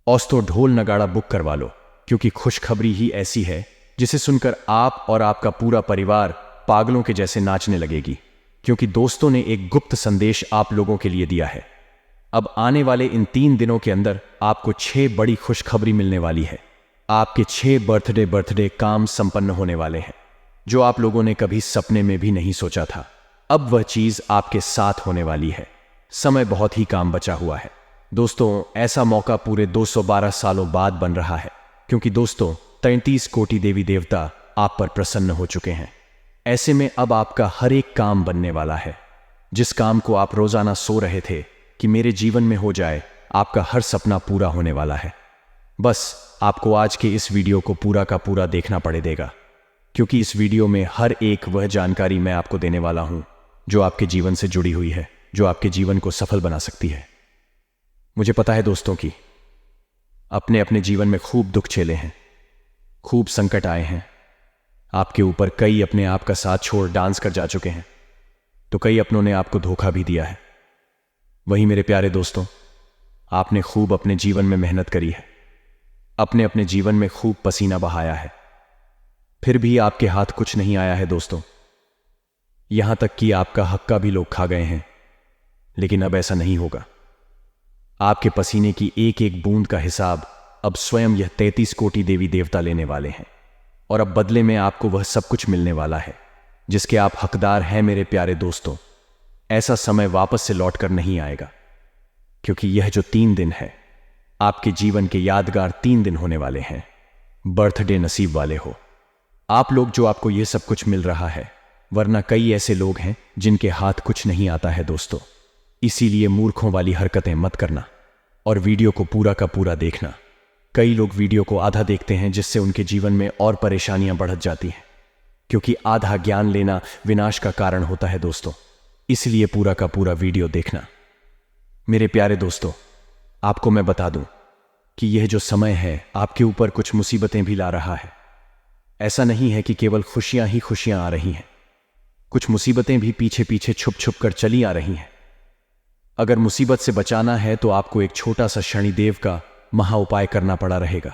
औस तो ढोल नगाड़ा बुक करवा लो, क्योंकि खुशखबरी ही ऐसी है जिसे सुनकर आप और आपका पूरा परिवार पागलों के जैसे नाचने लगेगी। क्योंकि दोस्तों ने एक गुप्त संदेश आप लोगों के लिए दिया है। अब आने वाले इन 3 दिनों के अंदर आपको 6 बड़ी खुशखबरी मिलने वाली है। आपके 6 बर्थडे काम संपन्न होने वाले हैं, जो आप लोगों ने कभी सपने में भी नहीं सोचा था। अब वह चीज आपके साथ होने वाली है। समय बहुत ही काम बचा हुआ है दोस्तों। ऐसा मौका पूरे 212 सालों बाद बन रहा है, क्योंकि दोस्तों 33 कोटि देवी देवता आप पर प्रसन्न हो चुके हैं। ऐसे में अब आपका हर एक काम बनने वाला है। जिस काम को आप रोजाना सो रहे थे कि मेरे जीवन में हो जाए, आपका हर सपना पूरा होने वाला है। बस आपको आज के इस वीडियो को पूरा का पूरा देखना पड़ेगा, क्योंकि इस वीडियो में हर एक वह जानकारी मैं आपको देने वाला हूं जो आपके जीवन से जुड़ी हुई है, जो आपके जीवन को सफल बना सकती है। मुझे पता है दोस्तों कि अपने अपने जीवन में खूब दुख झेले हैं, खूब संकट आए हैं। आपके ऊपर कई अपने आप का साथ छोड़ डांस कर जा चुके हैं, तो कई अपनों ने आपको धोखा भी दिया है। वहीं मेरे प्यारे दोस्तों, आपने खूब अपने जीवन में मेहनत करी है, अपने अपने जीवन में खूब पसीना बहाया है, फिर भी आपके हाथ कुछ नहीं आया है दोस्तों। यहां तक कि आपका हक्का भी लोग खा गए हैं। लेकिन अब ऐसा नहीं होगा। आपके पसीने की एक एक बूंद का हिसाब अब स्वयं यह 33 कोटि देवी देवता लेने वाले हैं, और अब बदले में आपको वह सब कुछ मिलने वाला है जिसके आप हकदार हैं मेरे प्यारे दोस्तों। ऐसा समय वापस से लौटकर नहीं आएगा, क्योंकि यह जो 3 दिन है आपके जीवन के यादगार 3 दिन होने वाले हैं। बर्थडे नसीब वाले हो आप लोग, जो आपको यह सब कुछ मिल रहा है, वरना कई ऐसे लोग हैं जिनके हाथ कुछ नहीं आता है दोस्तों। इसीलिए मूर्खों वाली हरकतें मत करना और वीडियो को पूरा का पूरा देखना। कई लोग वीडियो को आधा देखते हैं, जिससे उनके जीवन में और परेशानियां बढ़ जाती हैं, क्योंकि आधा ज्ञान लेना विनाश का कारण होता है दोस्तों। इसलिए पूरा का पूरा वीडियो देखना। मेरे प्यारे दोस्तों, आपको मैं बता दूं कि यह जो समय है आपके ऊपर कुछ मुसीबतें भी ला रहा है। ऐसा नहीं है कि केवल खुशियां ही खुशियां आ रही हैं, कुछ मुसीबतें भी पीछे पीछे छुप छुप कर चली आ रही हैं। अगर मुसीबत से बचाना है तो आपको एक छोटा सा शनिदेव का महा उपाय करना पड़ा रहेगा।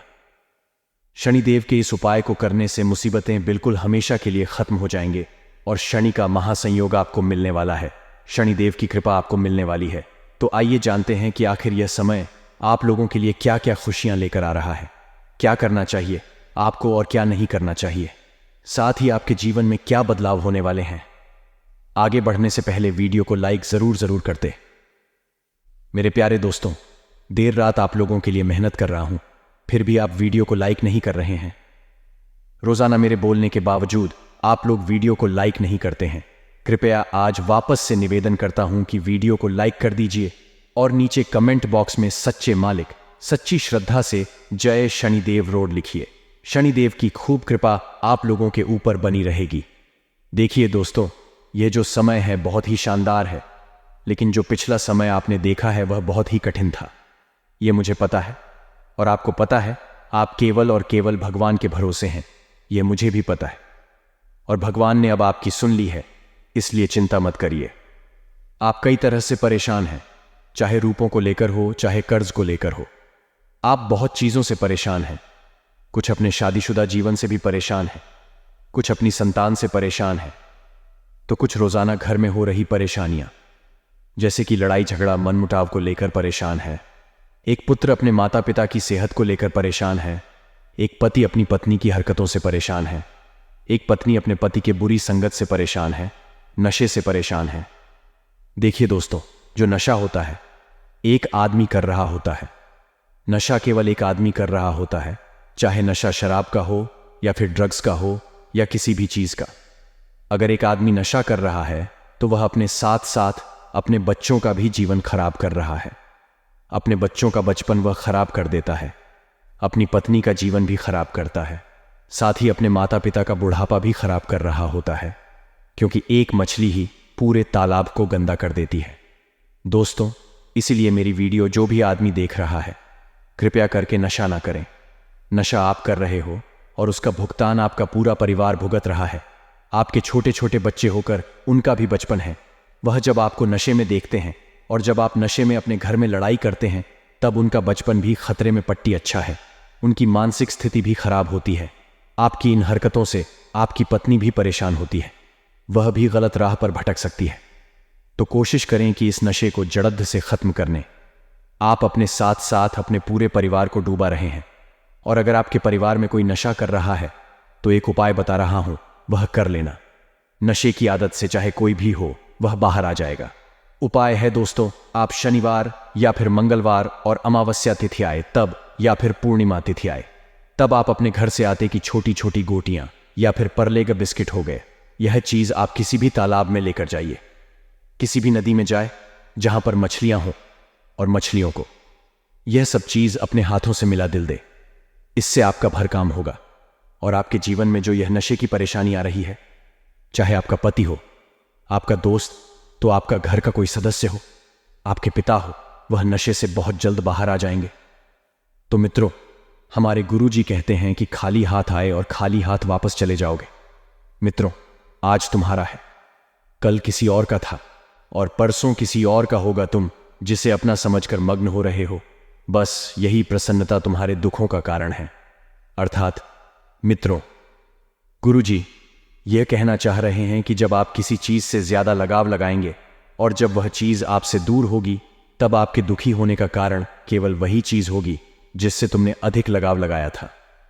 शनिदेव के इस उपाय को करने से मुसीबतें बिल्कुल हमेशा के लिए खत्म हो जाएंगे और शनि का महासंयोग आपको मिलने वाला है। शनिदेव की कृपा आपको मिलने वाली है। तो आइए जानते हैं कि आखिर यह समय आप लोगों के लिए क्या क्या खुशियां लेकर आ रहा है, क्या करना चाहिए आपको और क्या नहीं करना चाहिए, साथ ही आपके जीवन में क्या बदलाव होने वाले हैं। आगे बढ़ने से पहले वीडियो को लाइक जरूर करते। मेरे प्यारे दोस्तों, देर रात आप लोगों के लिए मेहनत कर रहा हूं, फिर भी आप वीडियो को लाइक नहीं कर रहे हैं। रोजाना मेरे बोलने के बावजूद आप लोग वीडियो को लाइक नहीं करते हैं। कृपया आज वापस से निवेदन करता हूं कि वीडियो को लाइक कर दीजिए और नीचे कमेंट बॉक्स में सच्चे मालिक, सच्ची श्रद्धा से जय शनिदेव रोड लिखिए। शनिदेव की खूब कृपा आप लोगों के ऊपर बनी रहेगी। देखिए दोस्तों, यह जो समय है बहुत ही शानदार है, लेकिन जो पिछला समय आपने देखा है वह बहुत ही कठिन था। यह मुझे पता है, और आपको पता है आप केवल और केवल भगवान के भरोसे हैं। यह मुझे भी पता है, और भगवान ने अब आपकी सुन ली है, इसलिए चिंता मत करिए। आप कई तरह से परेशान हैं, चाहे रूपों को लेकर हो, चाहे कर्ज को लेकर हो। आप बहुत चीजों से परेशान हैं। कुछ अपने शादीशुदा जीवन से भी परेशान हैं, कुछ अपनी संतान से परेशान हैं, तो कुछ रोजाना घर में हो रही परेशानियां, जैसे कि लड़ाई झगड़ा मनमुटाव को लेकर परेशान है। एक पुत्र अपने माता पिता की सेहत को लेकर परेशान है। एक पति अपनी पत्नी की हरकतों से परेशान है। एक पत्नी अपने पति के बुरी संगत से परेशान है, नशे से परेशान है। देखिए दोस्तों, जो नशा होता है एक आदमी कर रहा होता है। नशा केवल एक आदमी कर रहा होता है, चाहे नशा शराब का हो या फिर ड्रग्स का हो या किसी भी चीज का। अगर एक आदमी नशा कर रहा है तो वह अपने साथ साथ अपने बच्चों का भी जीवन खराब कर रहा है। अपने बच्चों का बचपन वह खराब कर देता है, अपनी पत्नी का जीवन भी खराब करता है, साथ ही अपने माता पिता का बुढ़ापा भी खराब कर रहा होता है, क्योंकि एक मछली ही पूरे तालाब को गंदा कर देती है। दोस्तों, इसीलिए मेरी वीडियो जो भी आदमी देख रहा है, कृपया करके नशा ना करें। नशा आप कर रहे हो और उसका भुगतान आपका पूरा परिवार भुगत रहा है। आपके छोटे छोटे बच्चे होकर उनका भी बचपन है। वह जब आपको नशे में देखते हैं और जब आप नशे में अपने घर में लड़ाई करते हैं, तब उनका बचपन भी खतरे में पट्टी अच्छा है, उनकी मानसिक स्थिति भी खराब होती है। आपकी इन हरकतों से आपकी पत्नी भी परेशान होती है, वह भी गलत राह पर भटक सकती है। तो कोशिश करें कि इस नशे को जड़द से खत्म करने आप अपने साथ साथ अपने पूरे परिवार को डूबा रहे हैं। और अगर आपके परिवार में कोई नशा कर रहा है तो एक उपाय बता रहा हूं, वह कर लेना। नशे की आदत से चाहे कोई भी हो वह बाहर आ जाएगा। उपाय है दोस्तों, आप शनिवार या फिर मंगलवार और अमावस्या तिथि आए तब, या फिर पूर्णिमा तिथि आए तब आप अपने घर से आटे की छोटी छोटी गोटियां या फिर परले का बिस्किट हो गए, यह चीज आप किसी भी तालाब में लेकर जाइए, किसी भी नदी में जाए जहां पर मछलियां हो, और मछलियों को यह सब चीज अपने हाथों से मिला दिल दे। इससे आपका भर काम होगा और आपके जीवन में जो यह नशे की परेशानी आ रही है, चाहे आपका पति हो, आपका दोस्त, तो आपका घर का कोई सदस्य हो, आपके पिता हो, वह नशे से बहुत जल्द बाहर आ जाएंगे। तो मित्रों, हमारे गुरुजी कहते हैं कि खाली हाथ आए और खाली हाथ वापस चले जाओगे। मित्रों, आज तुम्हारा है, कल किसी और का था और परसों किसी और का होगा। तुम जिसे अपना समझकर मग्न हो रहे हो, बस यही प्रसन्नता तुम्हारे दुखों का कारण है। अर्थात मित्रों, गुरुजी यह कहना चाह रहे हैं कि जब आप किसी चीज से ज्यादा लगाव लगाएंगे और जब वह चीज आपसे दूर होगी, तब आपके दुखी होने का कारण केवल वही चीज होगी जिससे तुमने अधिक लगाव लगाया था।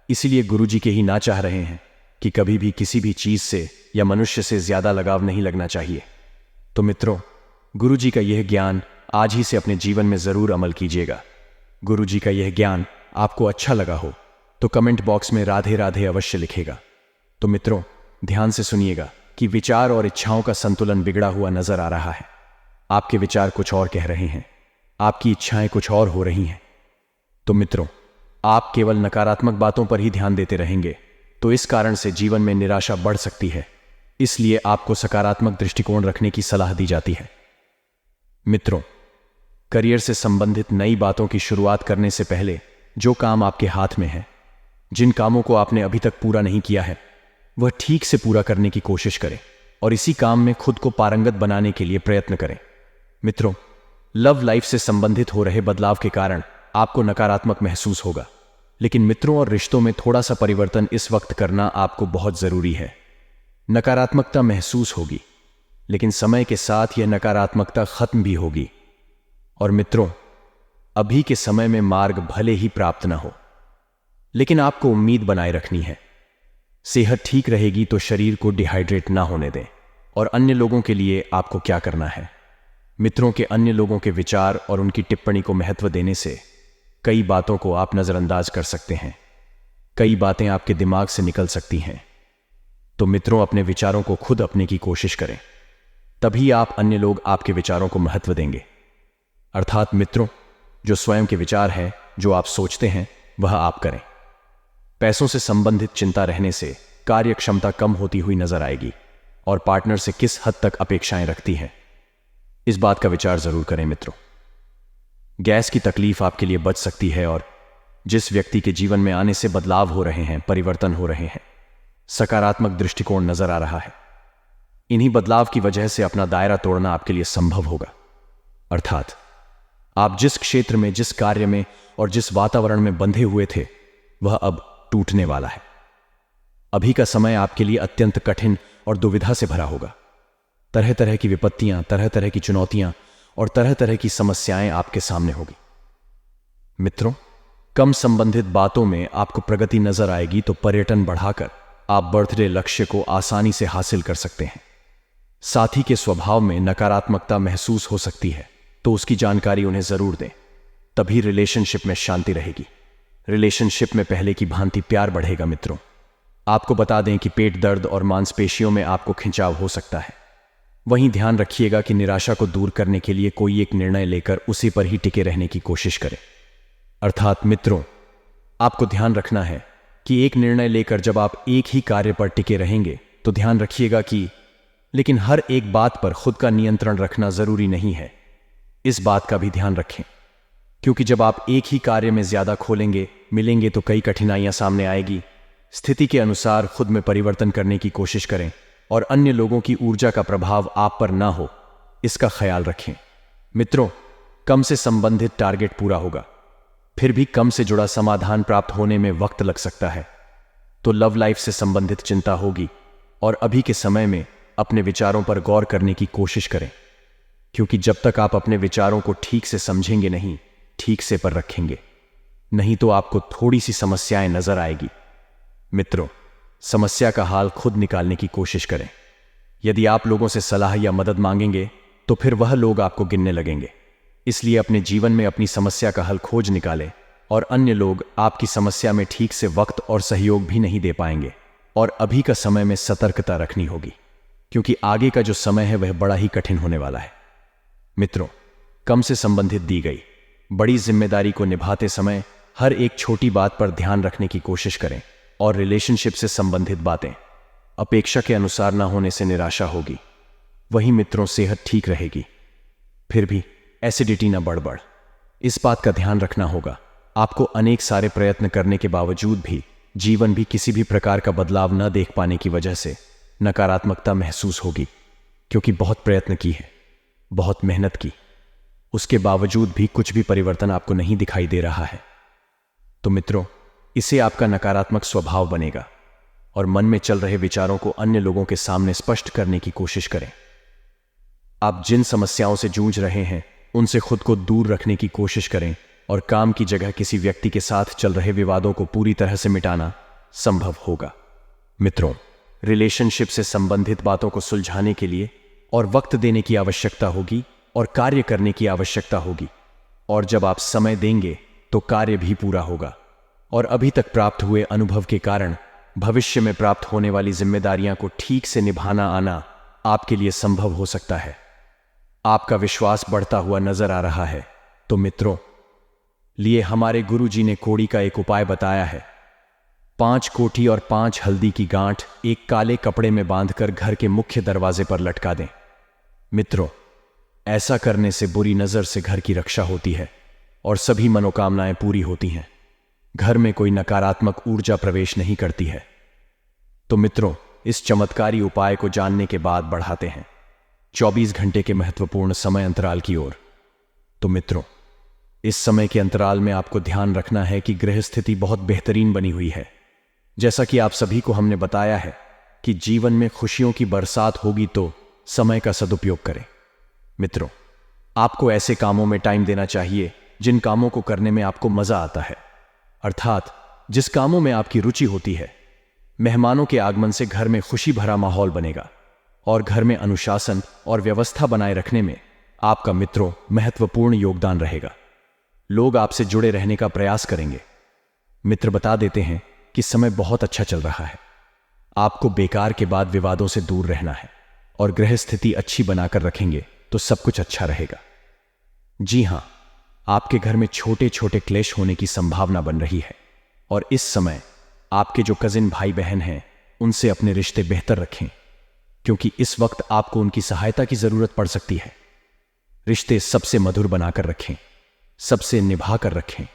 इसीलिए गुरुजी के ही ना चाह रहे हैं कि कभी भी किसी भी चीज से या मनुष्य से ज्यादा लगाव नहीं लगना चाहिए। तो मित्रों, गुरुजी का यह ज्ञान आज ही से अपने जीवन में जरूर अमल कीजिएगा। गुरुजी का यह ज्ञान आपको अच्छा लगा हो तो कमेंट बॉक्स में राधे राधे अवश्य लिखेगा। तो मित्रों, ध्यान से सुनिएगा कि विचार और इच्छाओं का संतुलन बिगड़ा हुआ नजर आ रहा है। आपके विचार कुछ और कह रहे हैं, आपकी इच्छाएं कुछ और हो रही हैं। तो मित्रों, आप केवल नकारात्मक बातों पर ही ध्यान देते रहेंगे तो इस कारण से जीवन में निराशा बढ़ सकती है। इसलिए आपको सकारात्मक दृष्टिकोण रखने की सलाह दी जाती है। मित्रों, करियर से संबंधित नई बातों की शुरुआत करने से पहले जो काम आपके हाथ में है, जिन कामों को आपने अभी तक पूरा नहीं किया है, वह ठीक से पूरा करने की कोशिश करें और इसी काम में खुद को पारंगत बनाने के लिए प्रयत्न करें। मित्रों, लव लाइफ से संबंधित हो रहे बदलाव के कारण आपको नकारात्मक महसूस होगा, लेकिन मित्रों और रिश्तों में थोड़ा सा परिवर्तन इस वक्त करना आपको बहुत जरूरी है। नकारात्मकता महसूस होगी, लेकिन समय के साथ यह नकारात्मकता खत्म भी होगी। और मित्रों, अभी के समय में मार्ग भले ही प्राप्त न हो, लेकिन आपको उम्मीद बनाए रखनी है। सेहत ठीक रहेगी तो शरीर को डिहाइड्रेट ना होने दें। और अन्य लोगों के लिए आपको क्या करना है? मित्रों के अन्य लोगों के विचार और उनकी टिप्पणी को महत्व देने से कई बातों को आप नजरअंदाज कर सकते हैं। कई बातें आपके दिमाग से निकल सकती हैं। तो मित्रों, अपने विचारों को खुद अपने की कोशिश करें, तभी आप अन्य लोग आपके विचारों को महत्व देंगे। अर्थात मित्रों, जो स्वयं के विचार है, जो आप सोचते हैं, वह आप करें। पैसों से संबंधित चिंता रहने से कार्य क्षमता कम होती हुई नजर आएगी और पार्टनर से किस हद तक अपेक्षाएं रखती हैं, इस बात का विचार जरूर करें। मित्रों, गैस की तकलीफ आपके लिए बच सकती है और जिस व्यक्ति के जीवन में आने से बदलाव हो रहे हैं, परिवर्तन हो रहे हैं, सकारात्मक दृष्टिकोण नजर आ रहा है, इन्हीं बदलाव की वजह से अपना दायरा तोड़ना आपके लिए संभव होगा। अर्थात आप जिस क्षेत्र में, जिस कार्य में और जिस वातावरण में बंधे हुए थे, वह अब टूटने वाला है। अभी का समय आपके लिए अत्यंत कठिन और दुविधा से भरा होगा। तरह तरह की विपत्तियां, तरह तरह की चुनौतियां और तरह तरह की समस्याएं आपके सामने होगी। मित्रों, कम संबंधित बातों में आपको प्रगति नजर आएगी तो पर्यटन बढ़ाकर आप बर्थडे लक्ष्य को आसानी से हासिल कर सकते हैं। साथी के स्वभाव में नकारात्मकता महसूस हो सकती है तो उसकी जानकारी उन्हें जरूर दें, तभी रिलेशनशिप में शांति रहेगी। रिलेशनशिप में पहले की भांति प्यार बढ़ेगा। मित्रों, आपको बता दें कि पेट दर्द और मांसपेशियों में आपको खिंचाव हो सकता है। वहीं ध्यान रखिएगा कि निराशा को दूर करने के लिए कोई एक निर्णय लेकर उसी पर ही टिके रहने की कोशिश करें। अर्थात मित्रों, आपको ध्यान रखना है कि एक निर्णय लेकर जब आप एक ही कार्य पर टिके रहेंगे तो ध्यान रखिएगा कि लेकिन हर एक बात पर खुद का नियंत्रण रखना जरूरी नहीं है। इस बात का भी ध्यान रखें, क्योंकि जब आप एक ही कार्य में ज्यादा खोलेंगे मिलेंगे तो कई कठिनाइयां सामने आएगी। स्थिति के अनुसार खुद में परिवर्तन करने की कोशिश करें और अन्य लोगों की ऊर्जा का प्रभाव आप पर ना हो, इसका ख्याल रखें। मित्रों, कम से संबंधित टारगेट पूरा होगा फिर भी कम से जुड़ा समाधान प्राप्त होने में वक्त लग सकता है। तो लव लाइफ से संबंधित चिंता होगी और अभी के समय में अपने विचारों पर गौर करने की कोशिश करें, क्योंकि जब तक आप अपने विचारों को ठीक से समझेंगे नहीं, ठीक से पर रखेंगे नहीं, तो आपको थोड़ी सी समस्याएं नजर आएगी। मित्रों, समस्या का हाल खुद निकालने की कोशिश करें। यदि आप लोगों से सलाह या मदद मांगेंगे तो फिर वह लोग आपको गिनने लगेंगे। इसलिए अपने जीवन में अपनी समस्या का हल खोज निकालें, और अन्य लोग आपकी समस्या में ठीक से वक्त और सहयोग भी नहीं दे पाएंगे। और अभी का समय में सतर्कता रखनी होगी, क्योंकि आगे का जो समय है वह बड़ा ही कठिन होने वाला है। मित्रों, कम से संबंधित दी गई बड़ी जिम्मेदारी को निभाते समय हर एक छोटी बात पर ध्यान रखने की कोशिश करें, और रिलेशनशिप से संबंधित बातें अपेक्षा के अनुसार ना होने से निराशा होगी। वहीं मित्रों, सेहत ठीक रहेगी, फिर भी एसिडिटी ना बढ़। इस बात का ध्यान रखना होगा। आपको अनेक सारे प्रयत्न करने के बावजूद भी जीवन भी किसी भी प्रकार का बदलाव न देख पाने की वजह से नकारात्मकता महसूस होगी, क्योंकि बहुत प्रयत्न की है, बहुत मेहनत की, उसके बावजूद भी कुछ भी परिवर्तन आपको नहीं दिखाई दे रहा है। तो मित्रों, इसे आपका नकारात्मक स्वभाव बनेगा, और मन में चल रहे विचारों को अन्य लोगों के सामने स्पष्ट करने की कोशिश करें। आप जिन समस्याओं से जूझ रहे हैं उनसे खुद को दूर रखने की कोशिश करें, और काम की जगह किसी व्यक्ति के साथ चल रहे विवादों को पूरी तरह से मिटाना संभव होगा। मित्रों, रिलेशनशिप से संबंधित बातों को सुलझाने के लिए और वक्त देने की आवश्यकता होगी, और कार्य करने की आवश्यकता होगी। और जब आप समय देंगे तो कार्य भी पूरा होगा, और अभी तक प्राप्त हुए अनुभव के कारण भविष्य में प्राप्त होने वाली जिम्मेदारियां को ठीक से निभाना आना आपके लिए संभव हो सकता है। आपका विश्वास बढ़ता हुआ नजर आ रहा है। तो मित्रों, लिए हमारे गुरुजी ने कोड़ी का एक उपाय बताया है। 5 कोठी और 5 हल्दी की गांठ एक काले कपड़े में बांधकर घर के मुख्य दरवाजे पर लटका दें। मित्रों, ऐसा करने से बुरी नजर से घर की रक्षा होती है और सभी मनोकामनाएं पूरी होती हैं। घर में कोई नकारात्मक ऊर्जा प्रवेश नहीं करती है। तो मित्रों, इस चमत्कारी उपाय को जानने के बाद बढ़ाते हैं 24 घंटे के महत्वपूर्ण समय अंतराल की ओर। तो मित्रों, इस समय के अंतराल में आपको ध्यान रखना है कि गृह स्थिति बहुत बेहतरीन बनी हुई है। जैसा कि आप सभी को हमने बताया है कि जीवन में खुशियों की बरसात होगी, तो समय का सदुपयोग करें। मित्रों, आपको ऐसे कामों में टाइम देना चाहिए जिन कामों को करने में आपको मजा आता है, अर्थात जिस कामों में आपकी रुचि होती है। मेहमानों के आगमन से घर में खुशी भरा माहौल बनेगा, और घर में अनुशासन और व्यवस्था बनाए रखने में आपका मित्रों महत्वपूर्ण योगदान रहेगा। लोग आपसे जुड़े रहने का प्रयास करेंगे। मित्र बता देते हैं कि समय बहुत अच्छा चल रहा है। आपको बेकार के बाद विवादों से दूर रहना है, और गृह स्थिति अच्छी बनाकर रखेंगे तो सब कुछ अच्छा रहेगा। जी हां, आपके घर में छोटे छोटे क्लेश होने की संभावना बन रही है, और इस समय आपके जो कजिन भाई बहन हैं उनसे अपने रिश्ते बेहतर रखें, क्योंकि इस वक्त आपको उनकी सहायता की जरूरत पड़ सकती है। रिश्ते सबसे मधुर बनाकर रखें, सबसे निभा कर रखें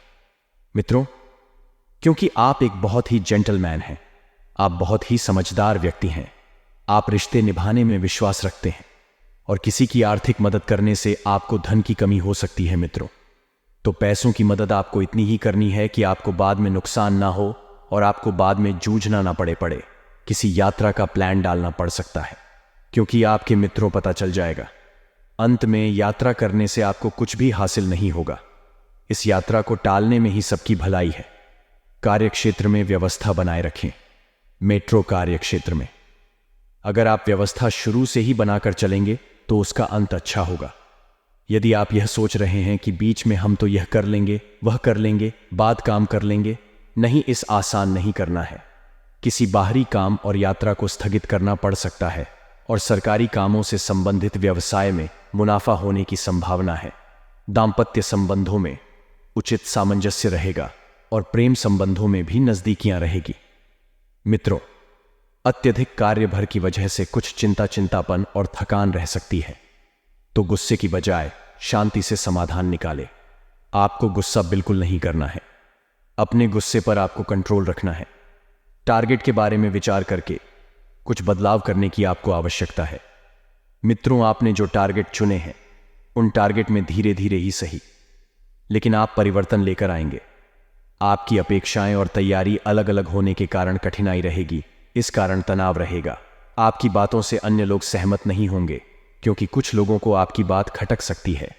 मित्रों, क्योंकि आप एक बहुत ही जेंटलमैन हैं। आप बहुत ही समझदार व्यक्ति हैं। आप रिश्ते निभाने में विश्वास रखते हैं, और किसी की आर्थिक मदद करने से आपको धन की कमी हो सकती है। मित्रों, तो पैसों की मदद आपको इतनी ही करनी है कि आपको बाद में नुकसान ना हो, और आपको बाद में जूझना ना पड़े। किसी यात्रा का प्लान डालना पड़ सकता है, क्योंकि आपके मित्रों पता चल जाएगा। अंत में यात्रा करने से आपको कुछ भी हासिल नहीं होगा। इस यात्रा को टालने में ही सबकी भलाई है। कार्यक्षेत्र में व्यवस्था बनाए रखें। मेट्रो कार्यक्षेत्र में अगर आप व्यवस्था शुरू से ही बनाकर चलेंगे तो उसका अंत अच्छा होगा। यदि आप यह सोच रहे हैं कि बीच में हम तो यह कर लेंगे, वह कर लेंगे, बाद काम कर लेंगे, नहीं, इस आसान नहीं करना है। किसी बाहरी काम और यात्रा को स्थगित करना पड़ सकता है, और सरकारी कामों से संबंधित व्यवसाय में मुनाफा होने की संभावना है। दाम्पत्य संबंधों में उचित सामंजस्य रहेगा, और प्रेम संबंधों में भी नजदीकियां रहेगी। मित्रों, अत्यधिक कार्यभार की वजह से कुछ चिंतापन और थकान रह सकती है, तो गुस्से की बजाय शांति से समाधान निकाले। आपको गुस्सा बिल्कुल नहीं करना है। अपने गुस्से पर आपको कंट्रोल रखना है। टारगेट के बारे में विचार करके कुछ बदलाव करने की आपको आवश्यकता है। मित्रों, आपने जो टारगेट चुने हैं उन टारगेट में धीरे धीरे ही सही, लेकिन आप परिवर्तन लेकर आएंगे। आपकी अपेक्षाएं और तैयारी अलग अलग होने के कारण कठिनाई रहेगी। इस कारण तनाव रहेगा। आपकी बातों से अन्य लोग सहमत नहीं होंगे, क्योंकि कुछ लोगों को आपकी बात खटक सकती है।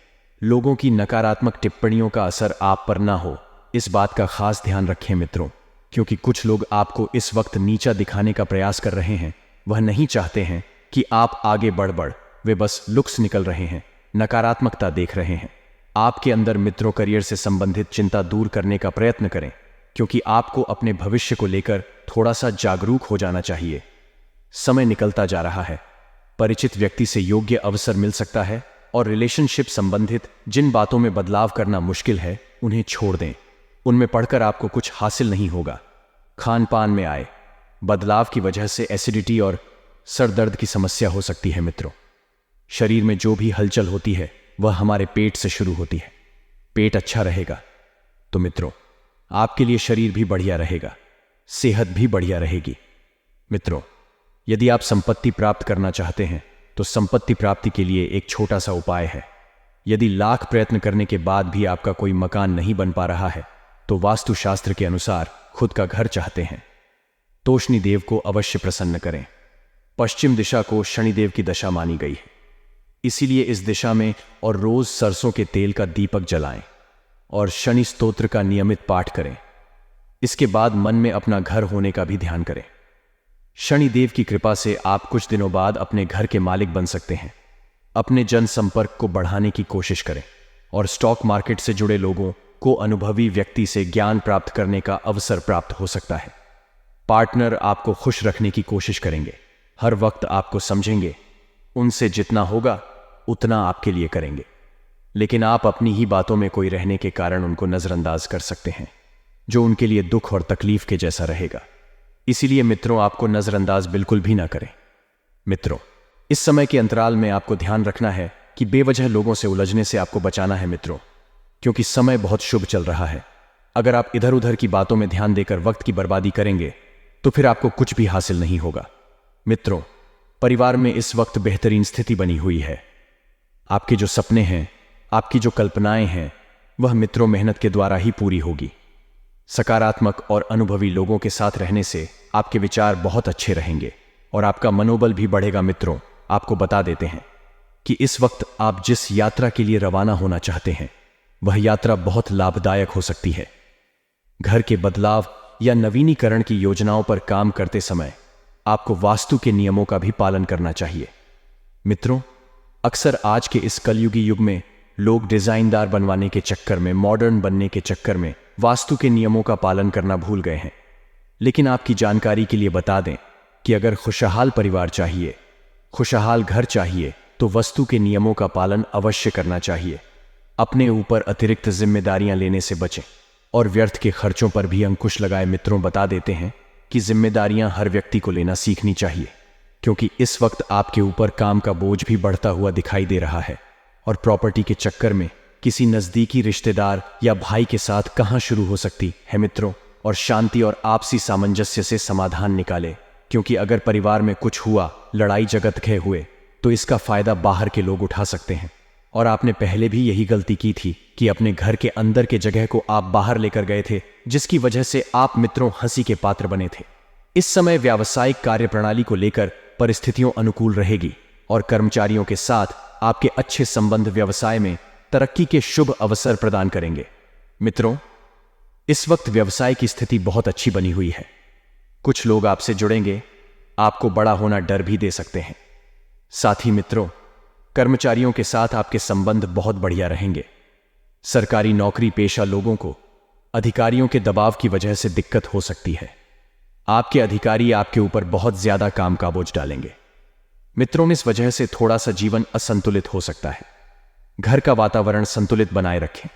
लोगों की नकारात्मक टिप्पणियों का असर आप पर ना हो, इस बात का खास ध्यान रखें मित्रों, क्योंकि कुछ लोग आपको इस वक्त नीचा दिखाने का प्रयास कर रहे हैं। वह नहीं चाहते हैं कि आप आगे बढ़, वे बस लुक्स निकल रहे हैं, नकारात्मकता देख रहे हैं। आपके अंदर मित्रों करियर से संबंधित चिंता दूर करने का प्रयत्न करें, क्योंकि आपको अपने भविष्य को लेकर थोड़ा सा जागरूक हो जाना चाहिए। समय निकलता जा रहा है, परिचित व्यक्ति से योग्य अवसर मिल सकता है और रिलेशनशिप संबंधित जिन बातों में बदलाव करना मुश्किल है उन्हें छोड़ दें। उनमें पढ़कर आपको कुछ हासिल नहीं होगा। खान पान में आए बदलाव की वजह से एसिडिटी और सर दर्द की समस्या हो सकती है मित्रों। शरीर में जो भी हलचल होती है वह हमारे पेट से शुरू होती है। पेट रहेगा तो मित्रों आपके लिए शरीर भी बढ़िया रहेगा, सेहत भी बढ़िया रहेगी। मित्रों, यदि आप संपत्ति प्राप्त करना चाहते हैं तो संपत्ति प्राप्ति के लिए एक छोटा सा उपाय है। यदि लाख प्रयत्न करने के बाद भी आपका कोई मकान नहीं बन पा रहा है तो वास्तुशास्त्र के अनुसार खुद का घर चाहते हैं तो शनिदेव को अवश्य प्रसन्न करें। पश्चिम दिशा को शनिदेव की दशा मानी गई है, इसीलिए इस दिशा में और रोज सरसों के तेल का दीपक जलाएं और शनि स्तोत्र का नियमित पाठ करें। इसके बाद मन में अपना घर होने का भी ध्यान करें। शनिदेव की कृपा से आप कुछ दिनों बाद अपने घर के मालिक बन सकते हैं। अपने जनसंपर्क को बढ़ाने की कोशिश करें और स्टॉक मार्केट से जुड़े लोगों को अनुभवी व्यक्ति से ज्ञान प्राप्त करने का अवसर प्राप्त हो सकता है। पार्टनर आपको खुश रखने की कोशिश करेंगे, हर वक्त आपको समझेंगे। उनसे जितना होगा उतना आपके लिए करेंगे, लेकिन आप अपनी ही बातों में कोई रहने के कारण उनको नजरअंदाज कर सकते हैं, जो उनके लिए दुख और तकलीफ के जैसा रहेगा। इसीलिए मित्रों, आपको नजरअंदाज बिल्कुल भी ना करें। मित्रों, इस समय के अंतराल में आपको ध्यान रखना है कि बेवजह लोगों से उलझने से आपको बचाना है मित्रों, क्योंकि समय बहुत शुभ चल रहा है। अगर आप इधर उधर की बातों में ध्यान देकर वक्त की बर्बादी करेंगे तो फिर आपको कुछ भी हासिल नहीं होगा। मित्रों, परिवार में इस वक्त बेहतरीन स्थिति बनी हुई है। आपके जो सपने हैं, आपकी जो कल्पनाएं हैं, वह मित्रों मेहनत के द्वारा ही पूरी होगी। सकारात्मक और अनुभवी लोगों के साथ रहने से आपके विचार बहुत अच्छे रहेंगे और आपका मनोबल भी बढ़ेगा। मित्रों, आपको बता देते हैं कि इस वक्त आप जिस यात्रा के लिए रवाना होना चाहते हैं वह यात्रा बहुत लाभदायक हो सकती है। घर के बदलाव या नवीनीकरण की योजनाओं पर काम करते समय आपको वास्तु के नियमों का भी पालन करना चाहिए। मित्रों, अक्सर आज के इस कलयुगी युग में लोग डिजाइनदार बनवाने के चक्कर में, मॉडर्न बनने के चक्कर में वास्तु के नियमों का पालन करना भूल गए हैं। लेकिन आपकी जानकारी के लिए बता दें कि अगर खुशहाल परिवार चाहिए, खुशहाल घर चाहिए, तो वास्तु के नियमों का पालन अवश्य करना चाहिए। अपने ऊपर अतिरिक्त जिम्मेदारियां लेने से बचें और व्यर्थ के खर्चों पर भी अंकुश लगाए। मित्रों, बता देते हैं कि जिम्मेदारियां हर व्यक्ति को लेना सीखनी चाहिए, क्योंकि इस वक्त आपके ऊपर काम का बोझ भी बढ़ता हुआ दिखाई दे रहा है और प्रॉपर्टी के चक्कर में किसी नजदीकी रिश्तेदार या भाई के साथ कहां शुरू हो सकती है मित्रों। और शांति और आपसी सामंजस्य से समाधान निकाले, क्योंकि अगर परिवार में कुछ हुआ, लड़ाई झगड़े हुए, तो इसका फायदा बाहर के लोग उठा सकते हैं। और आपने पहले भी यही गलती की थी कि अपने घर के अंदर के जगह को आप बाहर लेकर गए थे, जिसकी वजह से आप मित्रों हंसी के पात्र बने थे। इस समय व्यावसायिक कार्यप्रणाली को लेकर परिस्थितियों अनुकूल रहेगी और कर्मचारियों के साथ आपके अच्छे संबंध व्यवसाय में तरक्की के शुभ अवसर प्रदान करेंगे। मित्रों, इस वक्त व्यवसाय की स्थिति बहुत अच्छी बनी हुई है। कुछ लोग आपसे जुड़ेंगे, आपको बड़ा होना डर भी दे सकते हैं। साथ ही मित्रों, कर्मचारियों के साथ आपके संबंध बहुत बढ़िया रहेंगे। सरकारी नौकरी पेशा लोगों को अधिकारियों के दबाव की वजह से दिक्कत हो सकती है। आपके अधिकारी आपके ऊपर बहुत ज्यादा काम का बोझ डालेंगे। मित्रों, इस वजह से थोड़ा सा जीवन असंतुलित हो सकता है। घर का वातावरण संतुलित बनाए रखें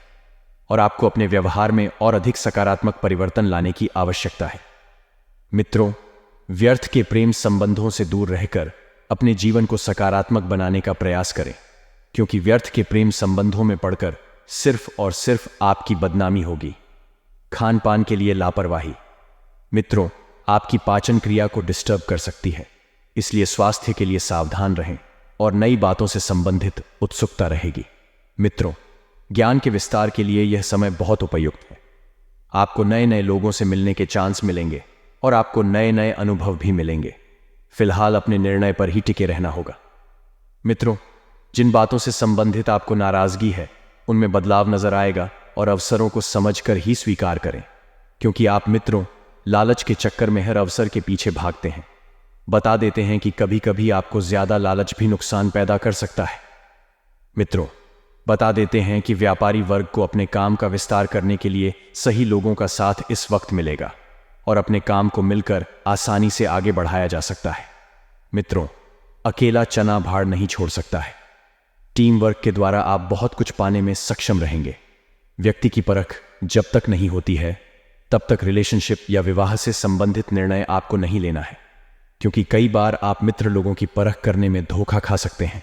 और आपको अपने व्यवहार में और अधिक सकारात्मक परिवर्तन लाने की आवश्यकता है। मित्रों, व्यर्थ के प्रेम संबंधों से दूर रहकर अपने जीवन को सकारात्मक बनाने का प्रयास करें, क्योंकि व्यर्थ के प्रेम संबंधों में पड़कर सिर्फ और सिर्फ आपकी बदनामी होगी। खान पान के लिए लापरवाही मित्रों आपकी पाचन क्रिया को डिस्टर्ब कर सकती है, इसलिए स्वास्थ्य के लिए सावधान रहें और नई बातों से संबंधित उत्सुकता रहेगी। मित्रों, ज्ञान के विस्तार के लिए यह समय बहुत उपयुक्त है। आपको नए नए लोगों से मिलने के चांस मिलेंगे और आपको नए नए अनुभव भी मिलेंगे। फिलहाल अपने निर्णय पर ही टिके रहना होगा। मित्रों, जिन बातों से संबंधित आपको नाराजगी है उनमें बदलाव नजर आएगा और अवसरों को समझकर ही स्वीकार करें, क्योंकि आप मित्रों लालच के चक्कर में हर अवसर के पीछे भागते हैं। बता देते हैं कि कभी कभी आपको ज्यादा लालच भी नुकसान पैदा कर सकता है। मित्रों, बता देते हैं कि व्यापारी वर्ग को अपने काम का विस्तार करने के लिए सही लोगों का साथ इस वक्त मिलेगा और अपने काम को मिलकर आसानी से आगे बढ़ाया जा सकता है। मित्रों, अकेला चना भाड़ नहीं छोड़ सकता है। टीम वर्क के द्वारा आप बहुत कुछ पाने में सक्षम रहेंगे। व्यक्ति की परख जब तक नहीं होती है तब तक रिलेशनशिप या विवाह से संबंधित निर्णय आपको नहीं लेना है, क्योंकि कई बार आप मित्र लोगों की परख करने में धोखा खा सकते हैं।